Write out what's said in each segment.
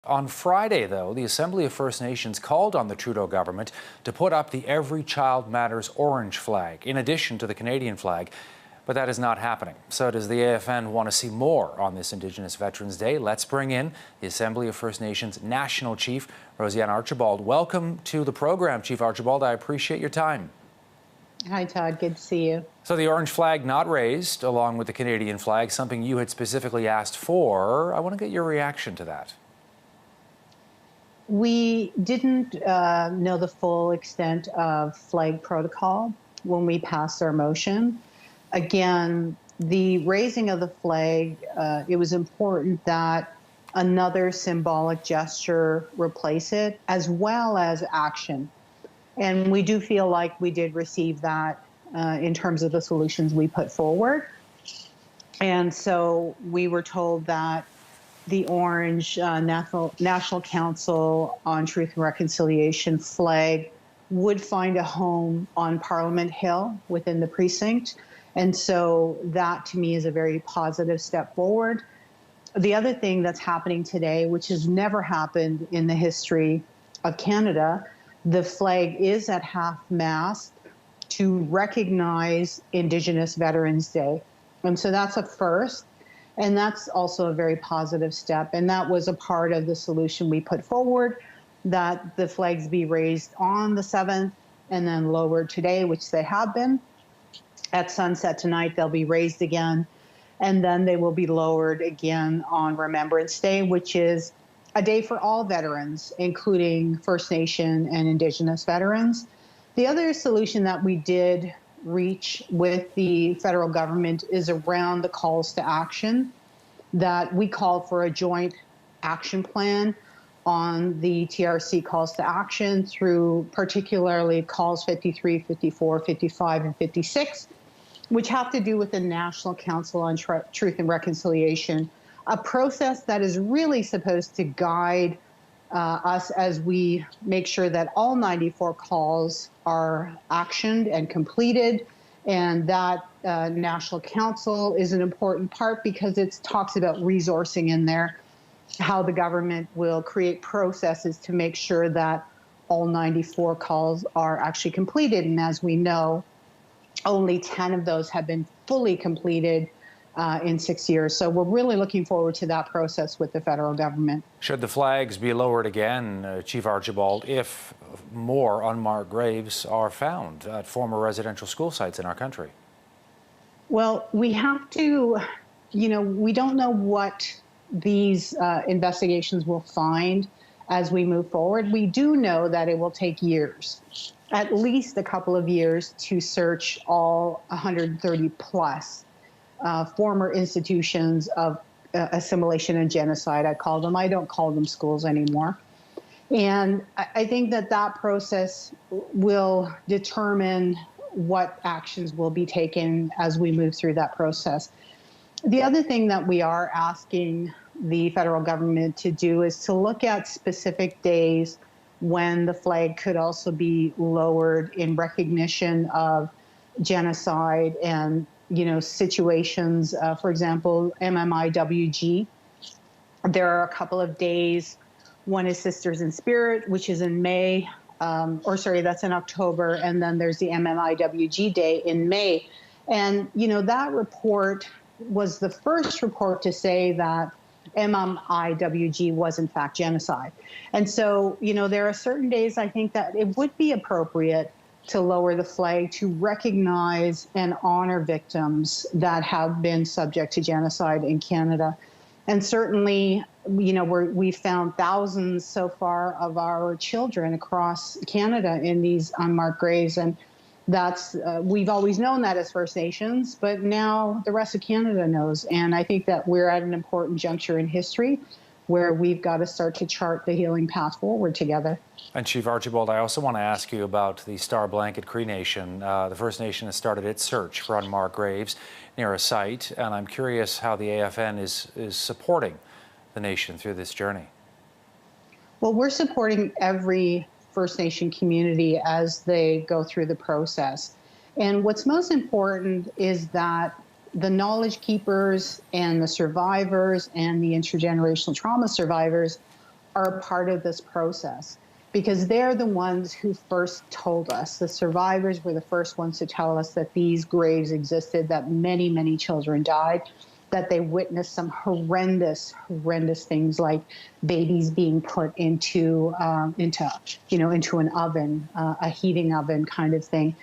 On Friday, though, the Assembly of First Nations called on the Trudeau government to put up the Every Child Matters orange flag, in addition to the Canadian flag. But that is not happening. So does the AFN want to see more on this Indigenous Veterans Day? Let's bring in the Assembly of First Nations National Chief RoseAnne Archibald. Welcome to the program, Chief Archibald. I appreciate your time. Hi, Todd. Good to see you. So the orange flag not raised, along with the Canadian flag, something you had specifically asked for. I want to get your reaction to that. We didn't know the full extent of flag protocol when we passed our motion. Again, the raising of the flag, it was important that another symbolic gesture replace it, as well as action. And we do feel like we did receive that in terms of the solutions we put forward. And so we were told that the orange National Council on Truth and Reconciliation flag would find a home on Parliament Hill within the precinct. And so that, to me, is a very positive step forward. The other thing that's happening today, which has never happened in the history of Canada, the flag is at half-mast to recognize Indigenous Veterans Day. And so that's a first. And that's also a very positive step. And that was a part of the solution we put forward, that the flags be raised on the 7th and then lowered today, which they have been. At sunset tonight, they'll be raised again. And then they will be lowered again on Remembrance Day, which is a day for all veterans, including First Nation and Indigenous veterans. The other solution that we did reach with the federal government is around the calls to action, that we called for a joint action plan on the TRC calls to action through particularly calls 53, 54, 55, and 56, which have to do with the National Council on Truth and Reconciliation, a process that is really supposed to guide us as we make sure that all 94 calls are actioned and completed. And that National Council is an important part because it talks about resourcing in there, how the government will create processes to make sure that all 94 calls are actually completed. And as we know, only 10 of those have been fully completed in 6 years. So we're really looking forward to that process with the federal government. Should the flags be lowered again, Chief Archibald, if more unmarked graves are found at former residential school sites in our country? Well, we have to, we don't know what these investigations will find as we move forward. We do know that it will take years, at least a couple of years, to search all 130 plus former institutions of assimilation and genocide, I call them. I don't call them schools anymore. And I think that that process will determine what actions will be taken as we move through that process. The other thing that we are asking the federal government to do is to look at specific days when the flag could also be lowered in recognition of genocide and situations, for example, MMIWG. There are a couple of days. One is Sisters in Spirit, which is in May, that's in October. And then there's the MMIWG Day in May. And, that report was the first report to say that MMIWG was in fact genocide. And so, there are certain days I think that it would be appropriate to lower the flag to recognize and honor victims that have been subject to genocide in Canada. And certainly, we found thousands so far of our children across Canada in these unmarked graves. And that's, we've always known that as First Nations, but now the rest of Canada knows. And I think that we're at an important juncture in history where we've got to start to chart the healing path forward together. And Chief Archibald, I also want to ask you about the Star Blanket Cree Nation. The First Nation has started its search for unmarked graves near a site, and I'm curious how the AFN is supporting the nation through this journey. Well, we're supporting every First Nation community as they go through the process. And what's most important is that the knowledge keepers and the survivors and the intergenerational trauma survivors are a part of this process, because they're the ones who first told us. The survivors were the first ones to tell us that these graves existed, that many, many children died, that they witnessed some horrendous things, like babies being put into an oven, a heating oven kind of thing.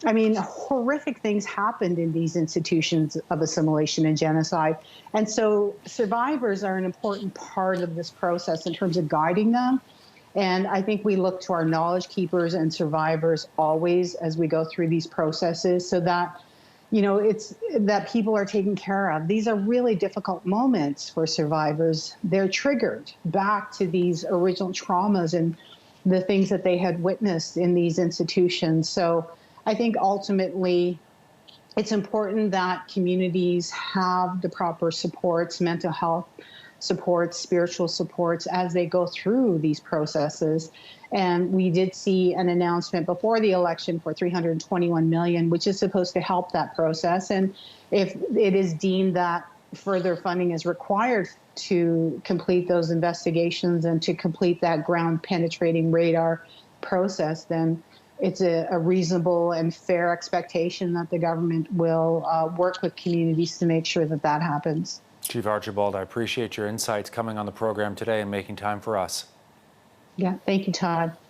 I mean, horrific things happened in these institutions of assimilation and genocide. And so survivors are an important part of this process in terms of guiding them. And I think we look to our knowledge keepers and survivors always as we go through these processes, so that, it's that people are taken care of. These are really difficult moments for survivors. They're triggered back to these original traumas and the things that they had witnessed in these institutions. So I think ultimately it's important that communities have the proper supports, mental health supports, spiritual supports, as they go through these processes. And we did see an announcement before the election for $321 million, which is supposed to help that process. And if it is deemed that further funding is required to complete those investigations and to complete that ground penetrating radar process, then it's a reasonable and fair expectation that the government will work with communities to make sure that that happens. Chief Archibald, I appreciate your insights coming on the program today and making time for us. Yeah, thank you, Todd.